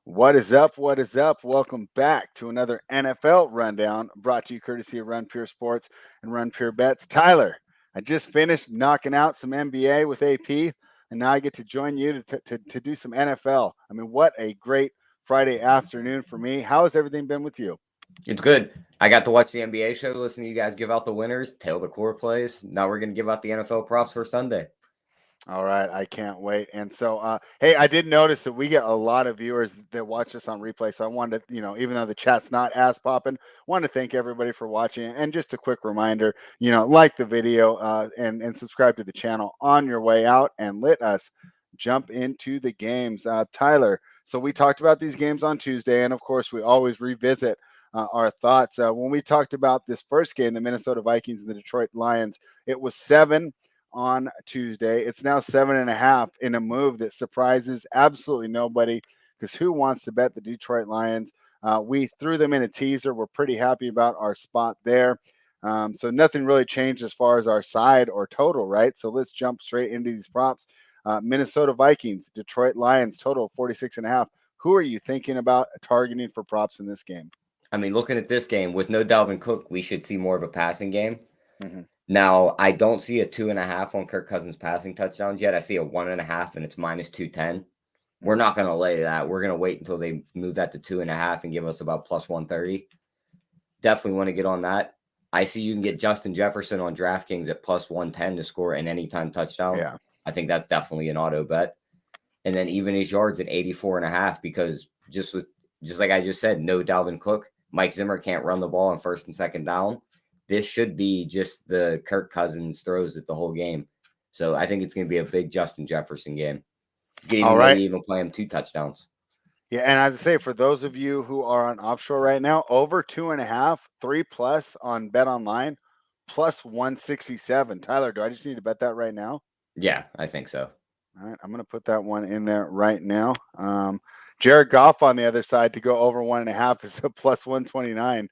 What is up? What is up? Welcome back to another NFL rundown brought to you courtesy of Run Pure Sports and Run Pure Bets. Tyler, I just finished knocking out some NBA with AP, and now I get to join you to do some NFL. I mean, what a great Friday afternoon for me. How has everything been with you? It's good. I got to watch the NBA show, listen to you guys give out the winners, tail the core plays. Now we're going to give out the NFL props for Sunday. All right, I can't wait. And so, hey, I did notice that we get a lot of viewers that watch us on replay. So I wanted to, even though the chat's not as popping, wanted to thank everybody for watching. And just a quick reminder, like the video and subscribe to the channel on your way out, and let us jump into the games. Tyler, so we talked about these games on Tuesday, and of course, we always revisit our thoughts. When we talked about this first game, the Minnesota Vikings and the Detroit Lions, it was 7 on Tuesday. It's now 7.5 in a move that surprises absolutely nobody, because who wants to bet the Detroit Lions? We threw them in a teaser. We're pretty happy about our spot there. So nothing really changed as far as our side or total, right? So let's jump straight into these props. Minnesota Vikings, Detroit Lions, total 46.5. Who are you thinking about targeting for props in this game? I mean, looking at this game, with no Dalvin Cook, we should see more of a passing game. Mm-hmm. Now, I don't see a 2.5 on Kirk Cousins passing touchdowns yet. I see a 1.5, and it's minus 210. We're not going to lay that. We're going to wait until they move that to 2.5 and give us about plus 130. Definitely want to get on that. I see you can get Justin Jefferson on DraftKings at plus 110 to score an anytime touchdown. Yeah. I think that's definitely an auto bet. And then even his yards at 84.5, because just like I just said, no Dalvin Cook. Mike Zimmer can't run the ball on first and second down. This should be just the Kirk Cousins throws it the whole game. So I think it's going to be a big Justin Jefferson game. Maybe even play him 2 touchdowns. Yeah, and as I say, for those of you who are on offshore right now, over 2.5, 3+ on Bet Online, plus 167. Tyler, do I just need to bet that right now? Yeah, I think so. All right, I'm going to put that one in there right now. Jared Goff on the other side to go over 1.5 is a plus 129.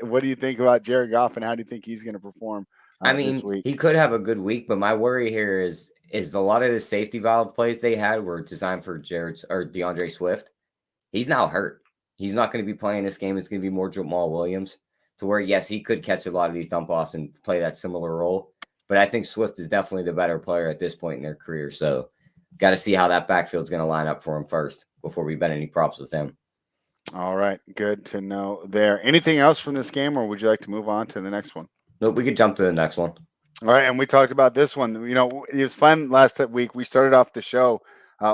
What do you think about Jared Goff, and how do you think he's going to perform this week? He could have a good week, but my worry here is a lot of the safety valve plays they had were designed for DeAndre Swift. He's now hurt. He's not going to be playing this game. It's going to be more Jamal Williams, to where, yes, he could catch a lot of these dump offs and play that similar role. But I think Swift is definitely the better player at this point in their career. So got to see how that backfield's going to line up for him first before we bet any props with him. All right. Good to know there. Anything else from this game, or would you like to move on to the next one? Nope, we could jump to the next one. All right. And we talked about this one. It was fun last week. We started off the show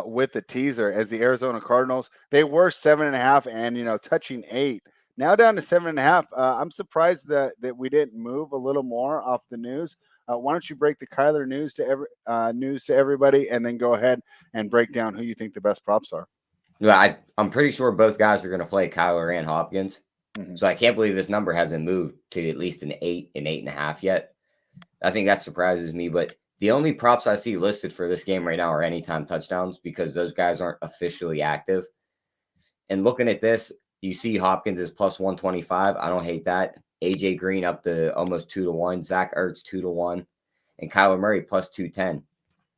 with the teaser as the Arizona Cardinals. They were 7.5 and, touching 8. Now down to 7.5. I'm surprised that we didn't move a little more off the news. Why don't you break the Kyler news to everybody, and then go ahead and break down who you think the best props are? Yeah, I'm pretty sure both guys are going to play Kyler and Hopkins. Mm-hmm. So I can't believe this number hasn't moved to at least an 8 and 8.5 yet. I think that surprises me. But the only props I see listed for this game right now are anytime touchdowns, because those guys aren't officially active. And looking at this, you see Hopkins is plus 125. I don't hate that. AJ Green up to almost 2-1. Zach Ertz 2-1. And Kyler Murray plus 210.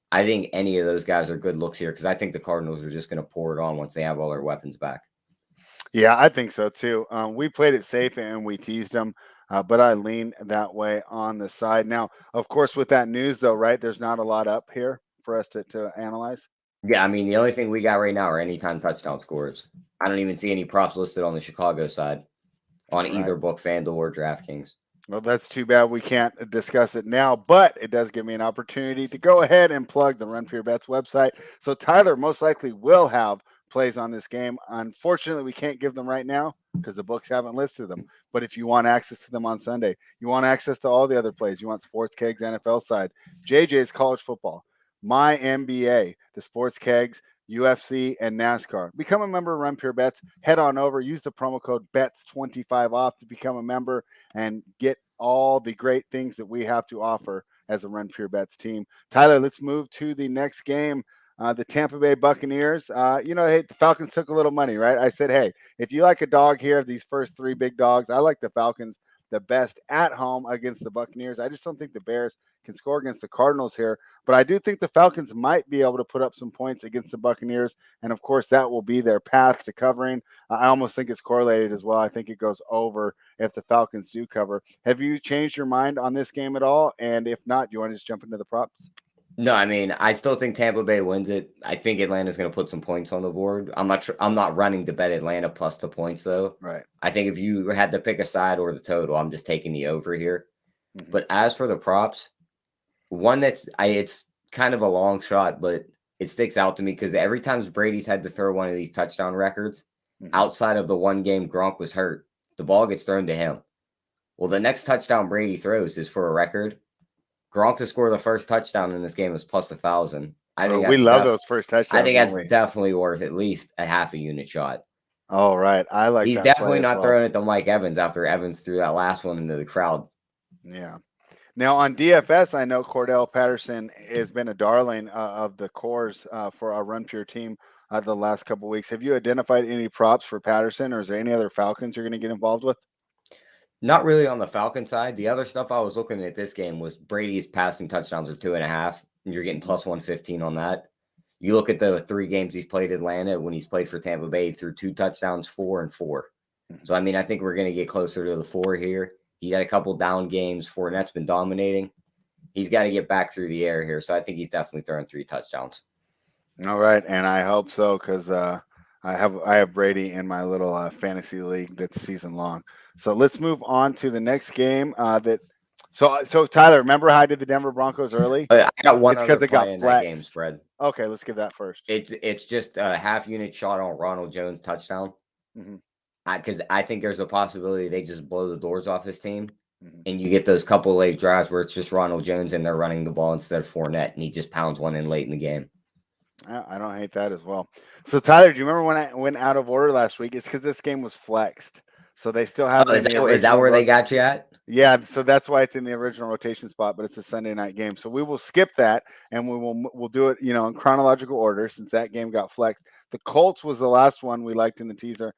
I think any of those guys are good looks here, because I think the Cardinals are just going to pour it on once they have all their weapons back. Yeah, I think so too. We played it safe and we teased them, but I lean that way on the side. Now, of course, with that news though, right, there's not a lot up here for us to analyze. Yeah, I mean, the only thing we got right now are anytime touchdown scores. I don't even see any props listed on the Chicago side on either book, FanDuel or DraftKings. Well, that's too bad we can't discuss it now, but it does give me an opportunity to go ahead and plug the Run for Your Bets website. So Tyler most likely will have plays on this game. Unfortunately, we can't give them right now because the books haven't listed them. But if you want access to them on Sunday, you want access to all the other plays, you want Sports Kegs NFL side, JJ's college football, my NBA, the Sports Kegs, UFC, and NASCAR. Become a member of Run Pure Bets. Head on over. Use the promo code BETS25 off to become a member and get all the great things that we have to offer as a Run Pure Bets team. Tyler, let's move to the next game. The Tampa Bay Buccaneers. Hey, the Falcons took a little money, right? I said, hey, if you like a dog here, these first 3 big dogs, I like the Falcons the best at home against the Buccaneers. I just don't think the Bears can score against the Cardinals here, but I do think the Falcons might be able to put up some points against the Buccaneers, and of course that will be their path to covering. I almost think it's correlated as well. I think it goes over if the Falcons do cover. Have you changed your mind on this game at all? And if not, do you want to just jump into the props? No, I mean, I still think Tampa Bay wins it. I think Atlanta's going to put some points on the board. I'm not running to bet Atlanta plus the points though. Right. I think if you had to pick a side or the total, I'm just taking the over here. Mm-hmm. But as for the props, one it's kind of a long shot, but it sticks out to me because every time Brady's had to throw one of these touchdown records, outside of the one game Gronk was hurt, the ball gets thrown to him. Well, the next touchdown Brady throws is for a record. Gronk to score the first touchdown in this game is plus 1,000. I think we love those first touchdowns. I think that's definitely worth at least a half a unit shot. Oh, right. I like. He's definitely not throwing it to Mike Evans after Evans threw that last one into the crowd. Yeah. Now on DFS, I know Cordell Patterson has been a darling of the cores for our Run Pure team the last couple of weeks. Have you identified any props for Patterson, or is there any other Falcons you're going to get involved with? Not really on the Falcon side. The other stuff I was looking at this game was Brady's passing touchdowns of 2.5, and you're getting plus 115 on that. You look at the 3 games he's played Atlanta when he's played for Tampa Bay, through 2 touchdowns, 4 and 4. So, I mean, I think we're going to get closer to the 4 here. He had a couple down games. Fournette's been dominating. He's got to get back through the air here. So I think he's definitely throwing 3 touchdowns. All right. And I hope so, because I have Brady in my little fantasy league that's season long. So let's move on to the next game. So Tyler, remember how I did the Denver Broncos early? I got one. It's because it got flat game spread. Okay, let's give that first. It's just a half unit shot on Ronald Jones touchdown. Because I think there's a possibility they just blow the doors off his team, and you get those couple late drives where it's just Ronald Jones and they're running the ball instead of Fournette, and he just pounds one in late in the game. I don't hate that as well. So Tyler, do you remember when I went out of order last week? It's because this game was flexed, so they still have. Is that where they got you at? Yeah, so that's why it's in the original rotation spot, but it's a Sunday night game. So we will skip that, and we'll do it, in chronological order since that game got flexed. The Colts was the last one we liked in the teaser.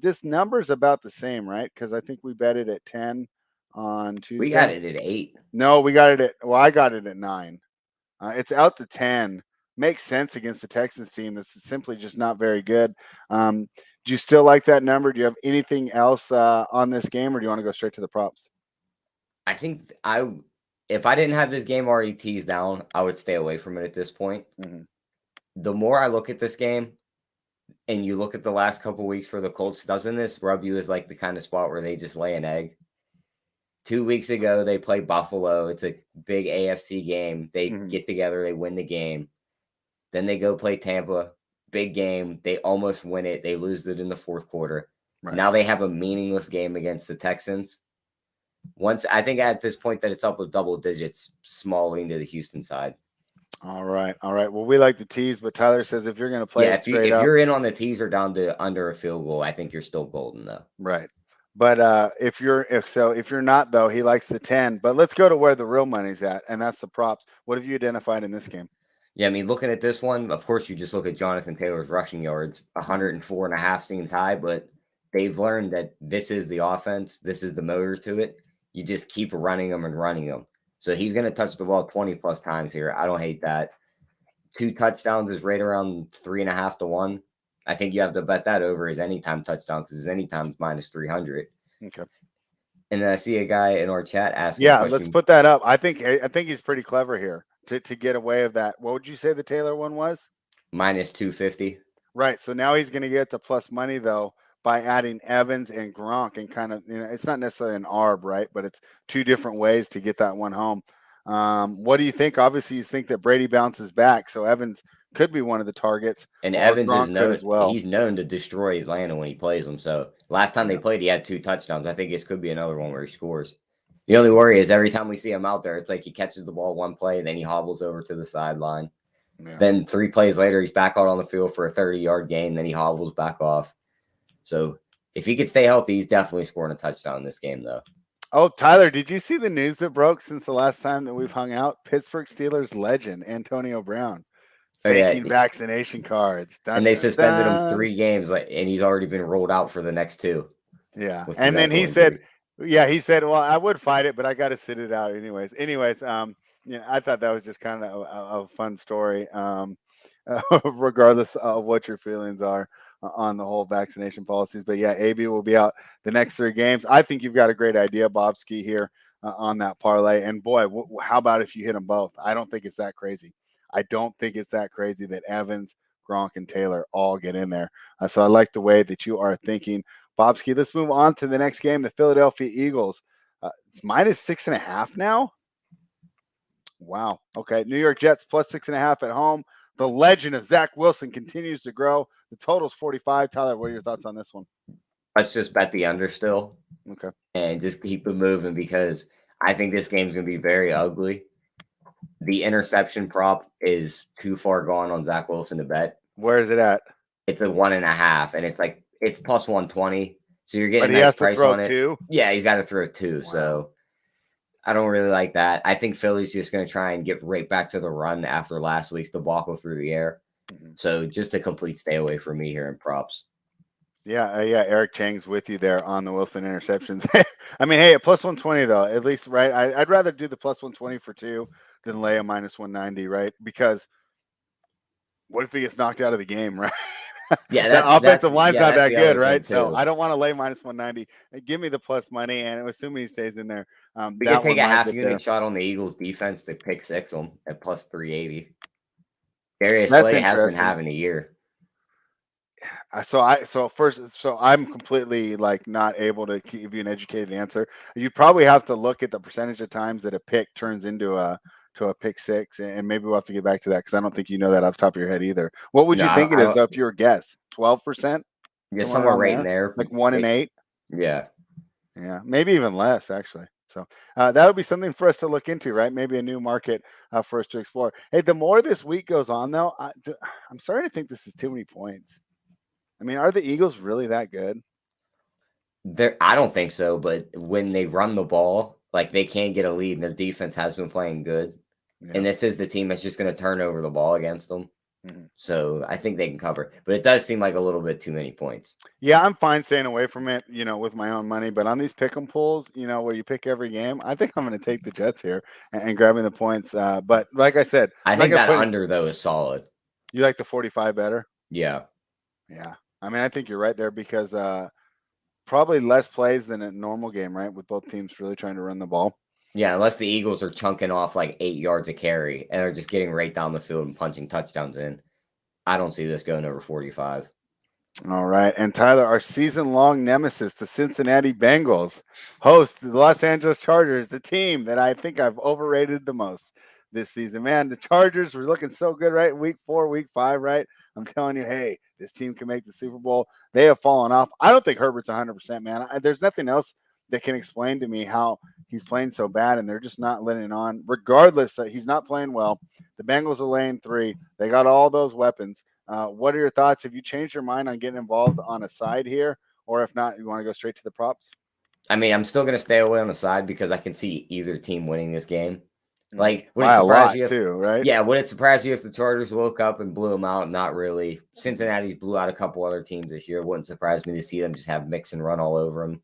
This number's about the same, right? Because I think we bet it at 10 on Tuesday. We got it at 8. No, we got it I got it at 9. It's out to 10. Makes sense against the Texans team that's simply just not very good. Do you still like that number? Do you have anything else on this game, or do you want to go straight to the props? I think if I didn't have this game already teased down, I would stay away from it at this point. The more I look at this game, and you look at the last couple weeks for the Colts, doesn't this rub you as like the kind of spot where they just lay an egg? 2 weeks ago, they play Buffalo. It's a big AFC game. They get together, they win the game. Then they go play Tampa, big game. They almost win it. They lose it in the fourth quarter. Right. Now they have a meaningless game against the Texans. I think at this point that it's up with double digits, small lean to the Houston side. All right. Well, we like the tease, but Tyler says if you're going to play it straight up. If you're in on the tease or down to under a field goal, I think you're still golden though. Right. But if you're not though, he likes the 10. But let's go to where the real money's at, and that's the props. What have you identified in this game? Yeah, I mean, looking at this one, of course, you just look at Jonathan Taylor's rushing yards, 104.5 seemed high, but they've learned that this is the offense. This is the motor to it. You just keep running them and running them. So he's going to touch the ball 20 plus times here. I don't hate that. 2 touchdowns is right around 3.5 to 1. I think you have to bet that over his anytime touchdown because his anytime's minus 300. Okay. And then I see a guy in our chat asking. Yeah, let's put that up. I think he's pretty clever here to get away of that. What would you say the Taylor one was? Minus 250. Right. So now he's going to get the plus money though by adding Evans and Gronk, and kind of, it's not necessarily an arb, right? But it's 2 different ways to get that one home. What do you think? Obviously, you think that Brady bounces back, so Evans could be one of the targets. And Evans is known as well. He's known to destroy Atlanta when he plays them. So last time they played, he had 2 touchdowns. I think this could be another one where he scores. The only worry is every time we see him out there, it's like he catches the ball one play, and then he hobbles over to the sideline. Yeah. Then 3 plays later, he's back out on the field for a 30-yard gain. Then he hobbles back off. So if he could stay healthy, he's definitely scoring a touchdown in this game, though. Oh, Tyler, did you see the news that broke since the last time that we've hung out? Pittsburgh Steelers legend Antonio Brown faking vaccination cards. And they suspended him 3 games, and he's already been rolled out for the next 2. Yeah. And then he said Yeah, he said, "Well, I would fight it, but I got to sit it out anyways." I thought that was just kind of a fun story. Regardless of what your feelings are on the whole vaccination policies, but yeah, AB will be out the next 3 games. I think you've got a great idea, Bobski, here on that parlay. And boy, how about if you hit them both? I don't think it's that crazy. I don't think it's that crazy that Evans, Gronk, and Taylor all get in there. So I like the way that you are thinking. Bobski, let's move on to the next game. The Philadelphia Eagles. It's -6.5 now. Wow. Okay. New York Jets +6.5 at home. The legend of Zach Wilson continues to grow. The total's 45. Tyler, what are your thoughts on this one? Let's just bet the under still. Okay. And just keep it moving because I think this game's going to be very ugly. The interception prop is too far gone on Zach Wilson to bet. Where is it at? It's a 1.5, and it's plus 120. So you're getting but a nice has price to throw on it. 2? Yeah, he's got to throw 2. Wow. So I don't really like that. I think Philly's just going to try and get right back to the run after last week's debacle through the air. Mm-hmm. So just a complete stay away from me here in props. Yeah, Eric Chang's with you there on the Wilson interceptions. I mean, hey, at plus 120 though, at least, right? I'd rather do the plus 120 for 2 than lay a -190, right? Because what if he gets knocked out of the game, right? Yeah, the offensive line's not that good, right? So I don't want to lay -190. Give me the plus money, and assuming he stays in there, we can take a half-unit shot on the Eagles' defense to pick 6 them at plus 380. Darius Slay has been having a year. So I'm completely not able to give you an educated answer. You probably have to look at the percentage of times that a pick turns into a pick 6, and maybe we'll have to get back to that because I don't think you know that off the top of your head either. What would you think it is though, if you were a guess? 12%? Yeah, somewhere right in there. Like 1 in 8? Yeah. Yeah, maybe even less actually. So that'll be something for us to look into, right? Maybe a new market for us to explore. Hey, the more this week goes on though, I'm starting to think this is too many points. I mean, are the Eagles really that good? I don't think so, but when they run the ball, they can't get a lead, and their defense has been playing good. Yeah. And this is the team that's just going to turn over the ball against them. Mm-hmm. So I think they can cover. But it does seem like a little bit too many points. Yeah, I'm fine staying away from it, with my own money. But on these pick 'em pools, where you pick every game, I think I'm going to take the Jets here and grabbing the points. But like I said, I think that under, though, is solid. You like the 45 better? Yeah. Yeah. I mean, I think you're right there because probably less plays than a normal game, right? With both teams really trying to run the ball. Yeah, unless the Eagles are chunking off 8 yards a carry and they're just getting right down the field and punching touchdowns in. I don't see this going over 45. All right. And Tyler, our season-long nemesis, the Cincinnati Bengals, host the Los Angeles Chargers, the team that I think I've overrated the most this season. Man, the Chargers were looking so good, right? Week 4, week 5, right? I'm telling you, hey, this team can make the Super Bowl. They have fallen off. I don't think Herbert's 100%, man. There's nothing else that can explain to me how he's playing so bad, and they're just not letting it on. Regardless, he's not playing well. The Bengals are laying 3. They got all those weapons. What are your thoughts? Have you changed your mind on getting involved on a side here? Or if not, you want to go straight to the props? I mean, I'm still going to stay away on the side because I can see either team winning this game. Would it surprise you too, right? Yeah, would it surprise you if the Chargers woke up and blew them out? Not really. Cincinnati's blew out a couple other teams this year. It wouldn't surprise me to see them just have Mixon run all over them.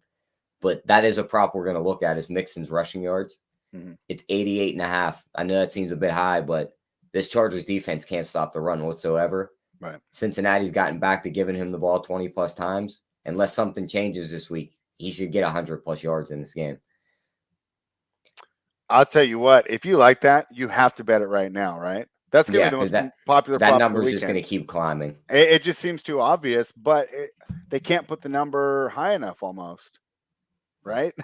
But that is a prop we're going to look at is Mixon's rushing yards. Mm-hmm. It's 88.5. I know that seems a bit high, but this Chargers defense can't stop the run whatsoever. Right. Cincinnati's gotten back to giving him the ball 20-plus times. Unless something changes this week, he should get 100-plus yards in this game. I'll tell you what, if you like that, you have to bet it right now, right? That's going to be the most popular prop. That number is just going to keep climbing. It just seems too obvious, but they can't put the number high enough almost, right?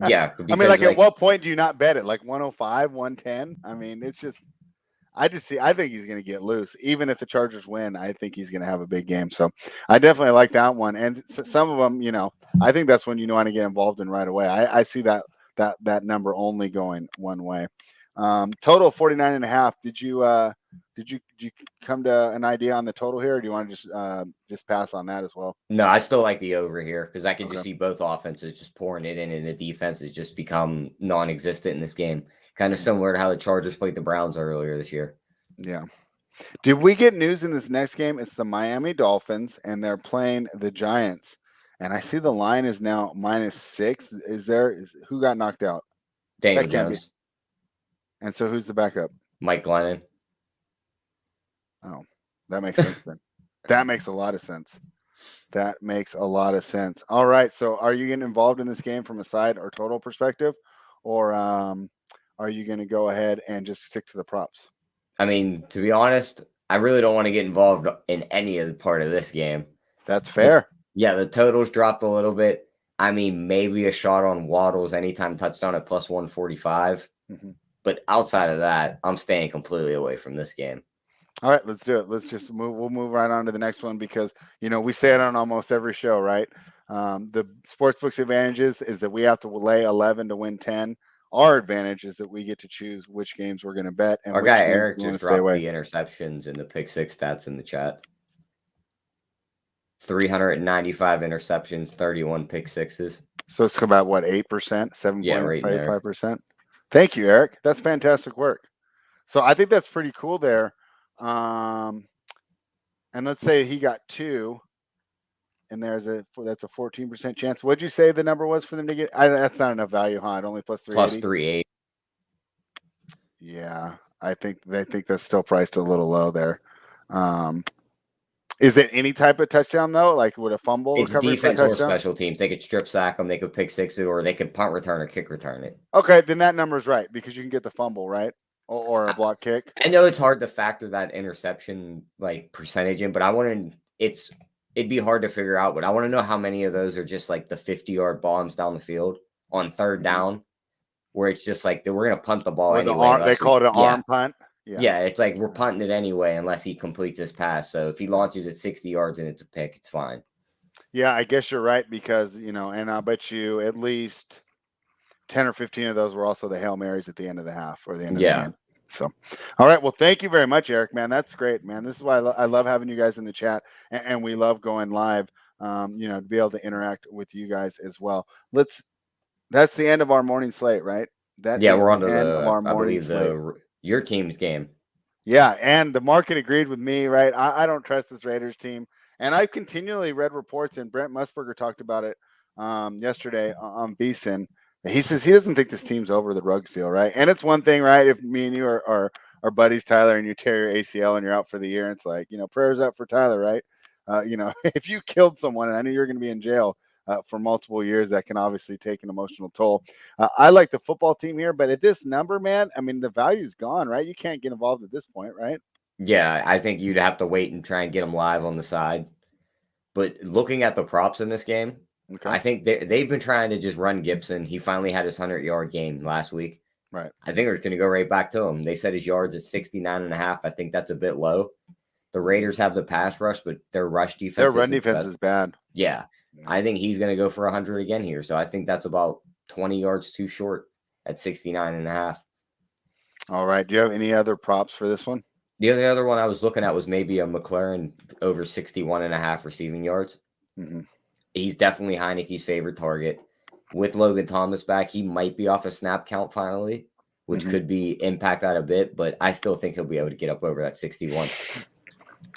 Yeah. I mean, at what point do you not bet it? 105, 110? I mean, it's just – I think he's going to get loose. Even if the Chargers win, I think he's going to have a big game. So I definitely like that one. And some of them, I think that's when you want to get involved in right away. I see that number only going one way. Total 49.5. Did you come to an idea on the total here, or do you want to just pass on that as well? No, I still like the over here because I can just see both offenses just pouring it in, and the defense has just become non-existent in this game. Kind of similar to how the Chargers played the Browns earlier this year. Yeah. Did we get news in this next game? It's the Miami Dolphins, and they're playing the Giants. And I see the line is now -6. Who got knocked out? Daniel That can't Jones. be. And so who's the backup? Mike Glennon. Oh, that makes sense then. That makes a lot of sense. That makes a lot of sense. All right. So are you getting involved in this game from a side or total perspective? Or are you going to go ahead and just stick to the props? I mean, to be honest, I really don't want to get involved in any of the part of this game. That's fair. Yeah, the totals dropped a little bit. I mean, maybe a shot on Waddle's anytime touchdown at plus 145. Mm-hmm. But outside of that, I'm staying completely away from this game. All right, let's do it. Let's just move. We'll move right on to the next one because, we say it on almost every show, right? The sportsbook's advantages is that we have to lay 11 to win 10. Our advantage is that we get to choose which games we're going to bet. And Our which guy games Eric we wanna just stay dropped away. the interceptions and the pick six stats in the chat. 395 interceptions, 31 pick sixes. So it's about what, 8%, 7.55%? Yeah, right there. Thank you, Eric. That's fantastic work. So I think that's pretty cool there. And let's say he got 2, and that's a 14% chance. What'd you say the number was for them to get? That's not enough value, huh? Only plus 380. Plus 380. Yeah, I think they think that's still priced a little low there. Is it any type of touchdown though? Like would a fumble? It's defense or special teams. They could strip sack them. They could pick six it, or they could punt return or kick return it. Okay, then that number's right because you can get the fumble, right? Or a block kick. I know it's hard to factor that interception like percentage in, but it'd be hard to figure out. But I want to know how many of those are just like the 50-yard bombs down the field on third down, where it's just like we're gonna punt the ball anyway. They call it an arm punt. Yeah, it's like we're punting it anyway unless he completes his pass. So if he launches at 60 yards and it's a pick, it's fine. Yeah, I guess you're right because, and I'll bet you at least 10 or 15 of those were also the Hail Marys at the end of the half or the end of the game. So, all right. Well, thank you very much, Eric, man. That's great, man. This is why I love having you guys in the chat and we love going live, to be able to interact with you guys as well. That's the end of our morning slate, right? We're on to our morning slate. Your team's game. Yeah, and the market agreed with me, right? I don't trust this Raiders team. And I've continually read reports, and Brent Musburger talked about it yesterday on Beeson. He says he doesn't think this team's over the rug seal, right? And it's one thing, right? If me and you are buddies, Tyler, and you tear your ACL and you're out for the year, it's like, prayers up for Tyler, right? If you killed someone and I knew you were going to be in jail for multiple years, that can obviously take an emotional toll. I like the football team here, but at this number, man, I mean, the value's gone, right? You can't get involved at this point, right? Yeah, I think you'd have to wait and try and get them live on the side. But looking at the props in this game, okay. I think they've been trying to just run Gibson. He finally had his 100-yard game last week. Right. I think they're going to go right back to him. They said his yards at 69.5. I think that's a bit low. The Raiders have the pass rush, but their rush defense. Their run defense is bad. Yeah. I think he's going to go for 100 again here. So I think that's about 20 yards too short at 69.5. All right. Do you have any other props for this one? The only other one I was looking at was maybe a McLaren over 61.5 receiving yards. Mm-hmm. He's definitely Heineke's favorite target. With Logan Thomas back, he might be off a snap count finally, which could impact that a bit, but I still think he'll be able to get up over that 61.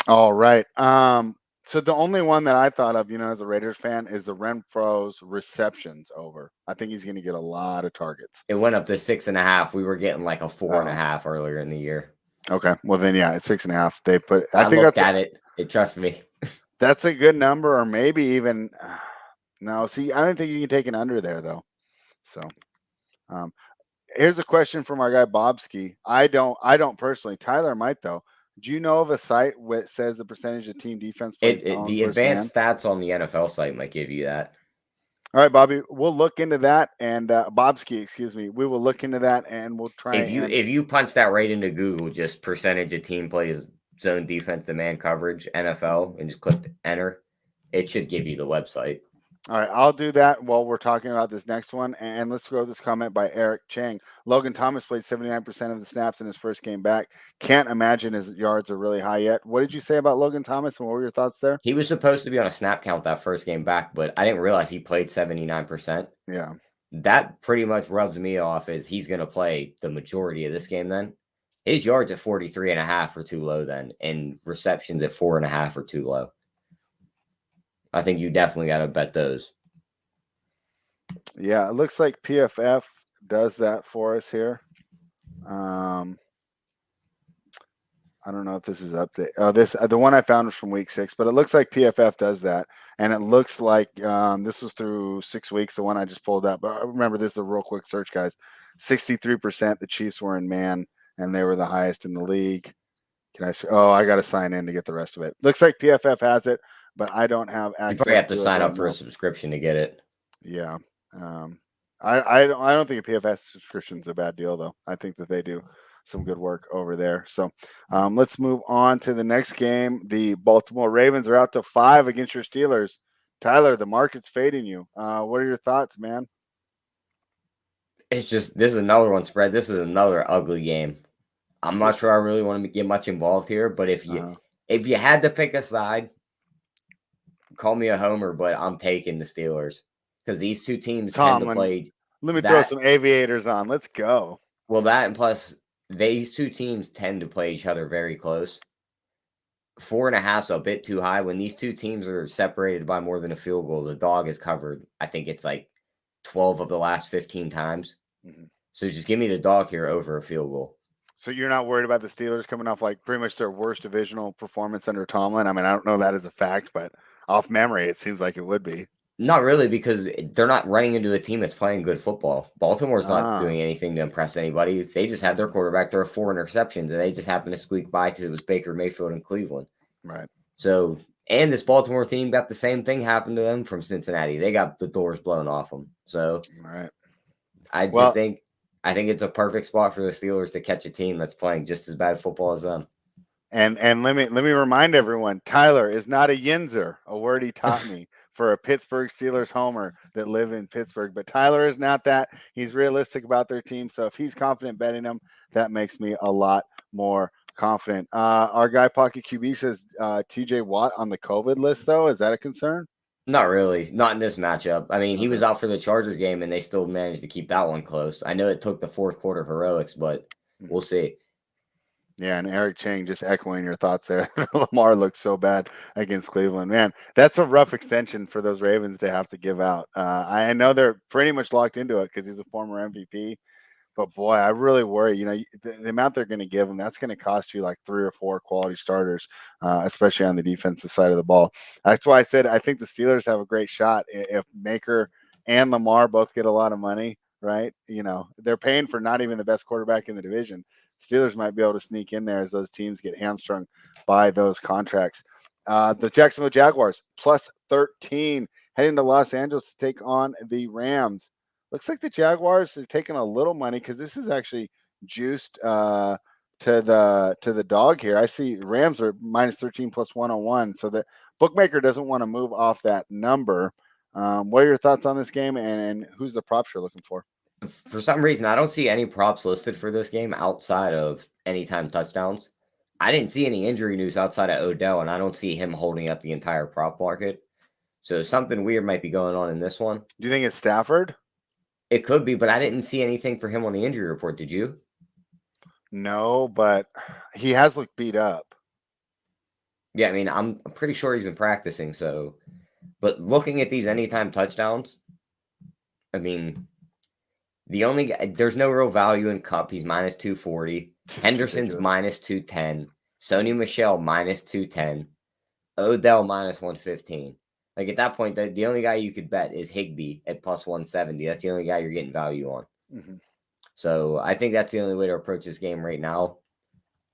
All right. So the only one that I thought of, as a Raiders fan, is the Renfro's receptions over. I think he's going to get a lot of targets. It went up to 6.5. We were getting like a 4.5 earlier in the year. Okay. Well, then, yeah, it's 6.5. They put. I think looked at it. Trust me. That's a good number, or maybe even. No, see, I don't think you can take an under there though. So, here's a question from our guy Bobski. I don't personally. Tyler might though. Do you know of a site that says the percentage of team defense plays the advanced stats on the NFL site might give you that. All right, Bobby, we'll look into that, and Bobski, excuse me, we will look into that, and we'll try. If you punch that right into Google, just percentage of team plays zone defense and man coverage NFL, and just click enter, it should give you the website. All right, I'll do that while we're talking about this next one. And let's go to this comment by Eric Chang. Logan Thomas played 79% of the snaps in his first game back. Can't imagine his yards are really high yet. What did you say about Logan Thomas, and what were your thoughts there? He was supposed to be on a snap count that first game back, but I didn't realize he played 79%. Yeah. That pretty much rubs me off as he's going to play the majority of this game then. His yards at 43.5 are too low then, and receptions at 4.5 are too low. I think you definitely got to bet those. Yeah, it looks like PFF does that for us here. I don't know if this is update. Oh, this the one I found was from week 6, but it looks like PFF does that, and it looks like this was through 6 weeks. The one I just pulled up, but remember this is a real quick search, guys. 63% the Chiefs were in man, and they were the highest in the league. Can I? Oh, I got to sign in to get the rest of it. Looks like PFF has it, but I don't have You probably access have to to it sign right up for now. a subscription to get it. Yeah. I don't think a PFF subscription is a bad deal though. I think that they do some good work over there. So let's move on to the next game. The Baltimore Ravens are out to 5 against your Steelers. Tyler, the market's fading you. What are your thoughts, man? It's just this is another one spread. This is another ugly game. I'm not sure I really want to get much involved here, but if you had to pick a side, call me a homer, but I'm taking the Steelers because these two teams tend to play. Let me throw some aviators on. Let's go. Well, that and plus these two teams tend to play each other very close. 4.5 is a bit too high. When these two teams are separated by more than a field goal, the dog is covered. I think it's like 12 of the last 15 times. Mm-hmm. So just give me the dog here over a field goal. So you're not worried about the Steelers coming off like pretty much their worst divisional performance under Tomlin? I mean, I don't know that as a fact, but off memory, it seems like it would be. Not really, because they're not running into a team that's playing good football. Baltimore's not doing anything to impress anybody. They just had their quarterback throw 4 interceptions, and they just happened to squeak by because it was Baker Mayfield in Cleveland. Right. So, and this Baltimore team got the same thing happen to them from Cincinnati. They got the doors blown off them. So, right. I think it's a perfect spot for the Steelers to catch a team that's playing just as bad football as them. And let me remind everyone, Tyler is not a yinzer, a word he taught me for a Pittsburgh Steelers homer that live in Pittsburgh. But Tyler is not that. He's realistic about their team. So if he's confident betting them, that makes me a lot more confident. Our guy Pocket QB says TJ Watt on the COVID list, though. Is that a concern? Not really. Not in this matchup. I mean, he was out for the Chargers game, and they still managed to keep that one close. I know it took the fourth quarter heroics, but we'll see. Yeah, and Eric Chang just echoing your thoughts there. Lamar looked so bad against Cleveland. Man, that's a rough extension for those Ravens to have to give out. I know they're pretty much locked into it because he's a former MVP. But boy, I really worry. You know, the amount they're going to give him, that's going to cost you like 3 or 4 quality starters, especially on the defensive side of the ball. That's why I said I think the Steelers have a great shot if Maker and Lamar both get a lot of money. Right? You know, they're paying for not even the best quarterback in the division. Steelers might be able to sneak in there as those teams get hamstrung by those contracts. The Jacksonville Jaguars plus 13 heading to Los Angeles to take on the Rams. Looks like the Jaguars are taking a little money because this is actually juiced to the dog here. I see Rams are minus 13 plus 101. So the bookmaker doesn't want to move off that number. What are your thoughts on this game and who's the props you're looking for? For some reason, I don't see any props listed for this game outside of anytime touchdowns. I didn't see any injury news outside of Odell, and I don't see him holding up the entire prop market. So something weird might be going on in this one. Do you think it's Stafford? It could be, but I didn't see anything for him on the injury report. Did you? No, but he has looked beat up. Yeah, I mean, I'm pretty sure he's been practicing. So, but looking at these anytime touchdowns, I mean, there's no real value in Kupp. He's minus 240. Henderson's minus 210. Sony Michel minus 210. Odell minus 115. Like at that point, the only guy you could bet is Higbee at plus 170. That's the only guy you're getting value on. Mm-hmm. So I think that's the only way to approach this game right now.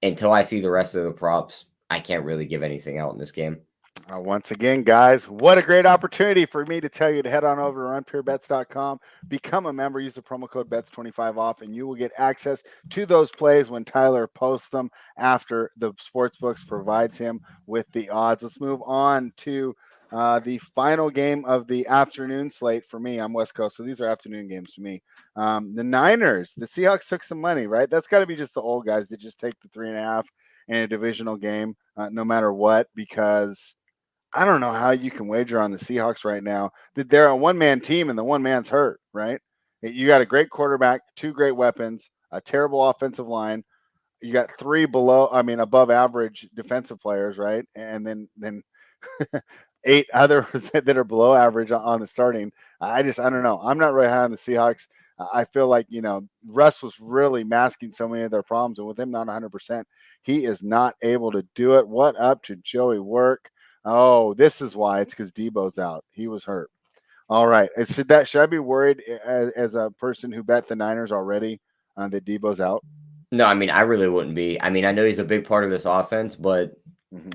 Until I see the rest of the props, I can't really give anything out in this game. Once again, guys, what a great opportunity for me to tell you to head on over to runpurebets.com, become a member, use the promo code BETS25 off, and you will get access to those plays when Tyler posts them after the sportsbooks provides him with the odds. Let's move on to the final game of the afternoon slate for me. I'm West Coast, so these are afternoon games to me. The Niners, the Seahawks took some money, right? That's got to be just the old guys that just take the 3.5 in a divisional game, no matter what, because I don't know how you can wager on the Seahawks right now. They're a one-man team and the one man's hurt, right? You got a great quarterback, 2 great weapons, a terrible offensive line. You got 3 above average defensive players, right? And then 8 others that are below average on the starting. I don't know. I'm not really high on the Seahawks. I feel like, Russ was really masking so many of their problems, and with him not 100%, he is not able to do it. What up to Joey Work? Oh, this is why. It's because Debo's out. He was hurt. All right. Should I be worried as a person who bet the Niners already that Debo's out? No, I mean, I really wouldn't be. I mean, I know he's a big part of this offense, but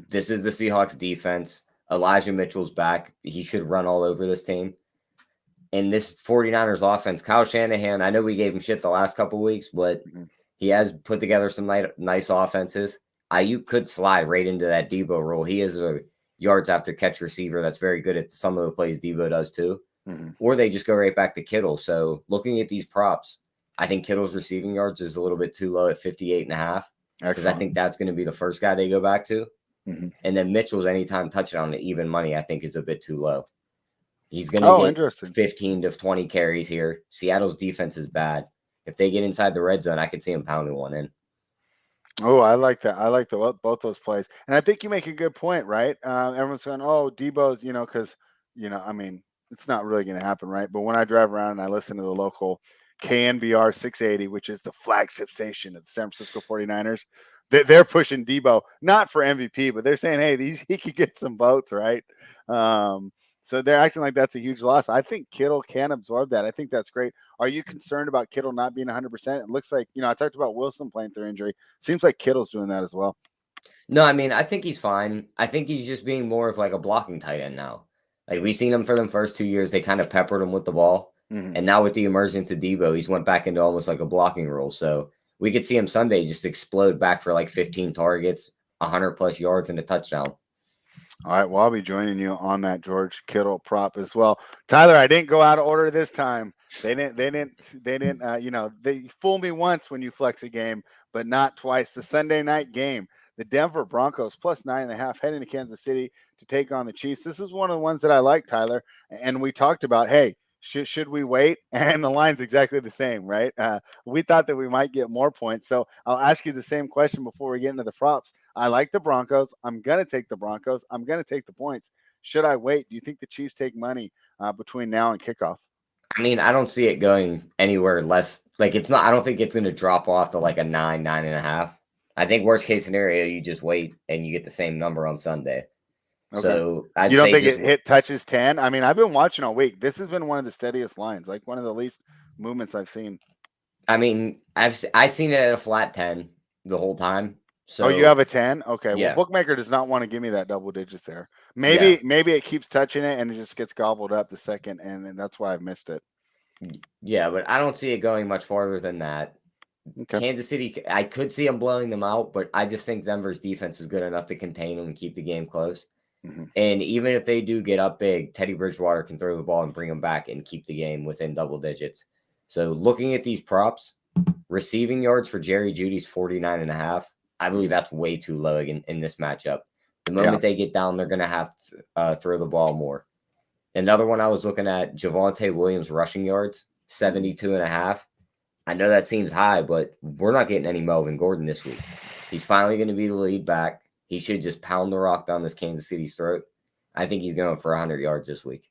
this is the Seahawks defense. Elijah Mitchell's back. He should run all over this team. And this 49ers offense, Kyle Shanahan, I know we gave him shit the last couple weeks, but he has put together some nice offenses. Ayuk could slide right into that Debo role. He is a yards after catch receiver that's very good at some of the plays Debo does too. Or they just go right back to Kittle. So looking at these props, I think Kittle's receiving yards is a little bit too low at 58.5 because I think that's going to be the first guy they go back to. And then Mitchell's anytime touchdown at even money, I think, is a bit too low. He's going to get 15 to 20 carries here. Seattle's defense is bad. If they get inside the red zone, I could see him pounding one in. Oh, I like that. I like both those plays. And I think you make a good point, right? Everyone's going, oh, Debo's, because, I mean, it's not really going to happen, right? But when I drive around and I listen to the local KNBR 680, which is the flagship station of the San Francisco 49ers, they're pushing Debo, not for MVP, but they're saying, hey, he could get some votes, right? So they're acting like that's a huge loss. I think Kittle can absorb that. I think that's great. Are you concerned about Kittle not being 100%? It looks like, I talked about Wilson playing through injury. Seems like Kittle's doing that as well. No, I mean, I think he's fine. I think he's just being more of like a blocking tight end now. Like we've seen him for the first 2 years. They kind of peppered him with the ball. And now with the emergence of Debo, he's went back into almost like a blocking role. So we could see him Sunday just explode back for like 15 targets, 100 plus yards and a touchdown. All right, well, I'll be joining you on that George Kittle prop as well. Tyler, I didn't go out of order this time. They didn't, they fooled me once when you flex a game, but not twice. The Sunday night game, the Denver Broncos plus 9.5 heading to Kansas City to take on the Chiefs. This is one of the ones that I like, Tyler. And we talked about, hey, should we wait? And the line's exactly the same, right? We thought that we might get more points. So I'll ask you the same question before we get into the props. I like the Broncos. I'm going to take the Broncos. I'm going to take the points. Should I wait? Do you think the Chiefs take money between now and kickoff? I mean, I don't see it going anywhere less. Like it's not. I don't think it's going to drop off to like a 9.5. I think worst case scenario, you just wait and you get the same number on Sunday. Okay. So you don't think it touches 10? I mean, I've been watching all week. This has been one of the steadiest lines, like one of the least movements I've seen. I mean, I've seen it at a flat 10 the whole time. So you have a 10? Okay. Yeah. Well, bookmaker does not want to give me that double digits there. Maybe it keeps touching it and it just gets gobbled up the second, and that's why I've missed it. Yeah, but I don't see it going much farther than that. Okay. Kansas City, I could see them blowing them out, but I just think Denver's defense is good enough to contain them and keep the game close. And even if they do get up big, Teddy Bridgewater can throw the ball and bring them back and keep the game within double digits. So looking at these props, receiving yards for Jerry Jeudy's 49.5. I believe that's way too low in this matchup. The moment they get down, they're going to have to throw the ball more. Another one I was looking at, Javonte Williams rushing yards, 72.5. I know that seems high, but we're not getting any Melvin Gordon this week. He's finally going to be the lead back. He should just pound the rock down this Kansas City's throat. I think he's going for 100 yards this week.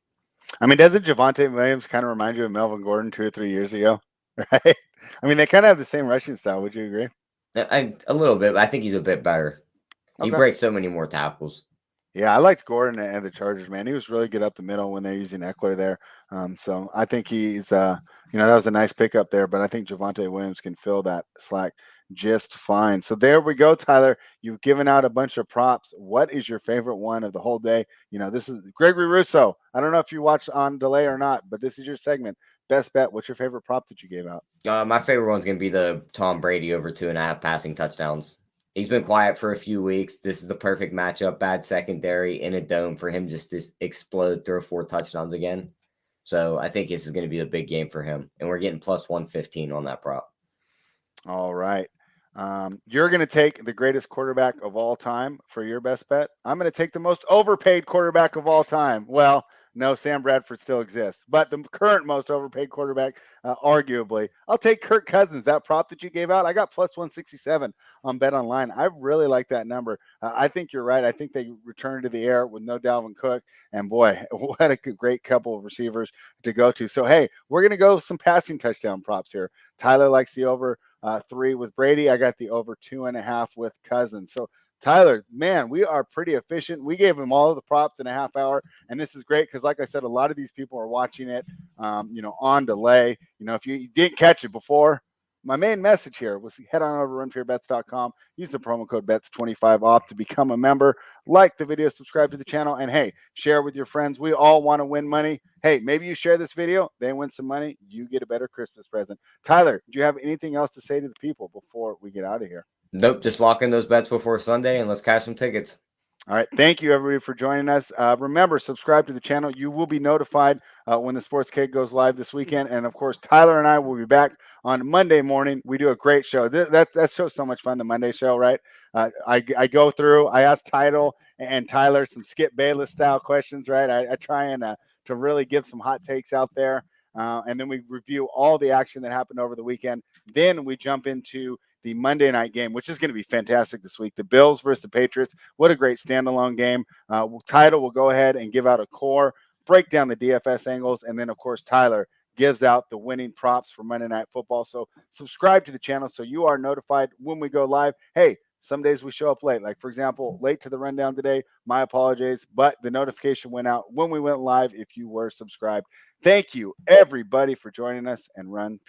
I mean, doesn't Javonte Williams kind of remind you of Melvin Gordon 2 or 3 years ago? Right? I mean, they kind of have the same rushing style. Would you agree? A little bit, but I think he's a bit better. He breaks so many more tackles. Yeah, I liked Gordon and the Chargers, man. He was really good up the middle when they're using Eckler there. So I think he's, that was a nice pickup there. But I think Javonte Williams can fill that slack just fine. So there we go, Tyler. You've given out a bunch of props. What is your favorite one of the whole day? This is Gregory Russo. I don't know if you watched on delay or not, but this is your segment. Best bet. What's your favorite prop that you gave out? My favorite one's going to be the Tom Brady over 2.5 passing touchdowns. He's been quiet for a few weeks. This is the perfect matchup. Bad secondary in a dome for him just to explode, throw 4 touchdowns again. So I think this is going to be a big game for him. And we're getting plus 115 on that prop. All right. You're going to take the greatest quarterback of all time for your best bet. I'm going to take the most overpaid quarterback of all time. Well, No, Sam Bradford still exists, but the current most overpaid quarterback, arguably, I'll take Kirk Cousins. That prop that you gave out, I got plus 167 on Bet Online. I really like that number. I think you're right. I think they return to the air with no Dalvin Cook, and boy, what a great couple of receivers to go to. So hey, we're gonna go some passing touchdown props here. Tyler likes the over 3 with Brady. I got the over 2.5 with Cousins. So Tyler, man, we are pretty efficient. We gave him all of the props in a half hour, and this is great because, like I said, a lot of these people are watching it, on delay. If you didn't catch it before, my main message here was head on over to runfairbets.com, use the promo code BETS25 off to become a member. Like the video, subscribe to the channel, and hey, share with your friends. We all want to win money. Hey, maybe you share this video, they win some money, you get a better Christmas present. Tyler, do you have anything else to say to the people before we get out of here? Nope, just lock in those bets before Sunday and let's cash some tickets. All right. Thank you, everybody, for joining us. Remember, subscribe to the channel. You will be notified when the Sports Keg goes live this weekend. And, of course, Tyler and I will be back on Monday morning. We do a great show. That show's so much fun, the Monday show, right? I go through, I ask Tidal and Tyler some Skip Bayless-style questions, right? I try and to really give some hot takes out there. And then we review all the action that happened over the weekend. Then we jump into the Monday night game, which is going to be fantastic this week. The Bills versus the Patriots. What a great standalone game. Tidal will go ahead and give out a core, break down the DFS angles, and then, of course, Tyler gives out the winning props for Monday Night Football. So subscribe to the channel so you are notified when we go live. Hey, some days we show up late. Like, for example, late to the rundown today. My apologies, but the notification went out when we went live if you were subscribed. Thank you, everybody, for joining us, and run pure.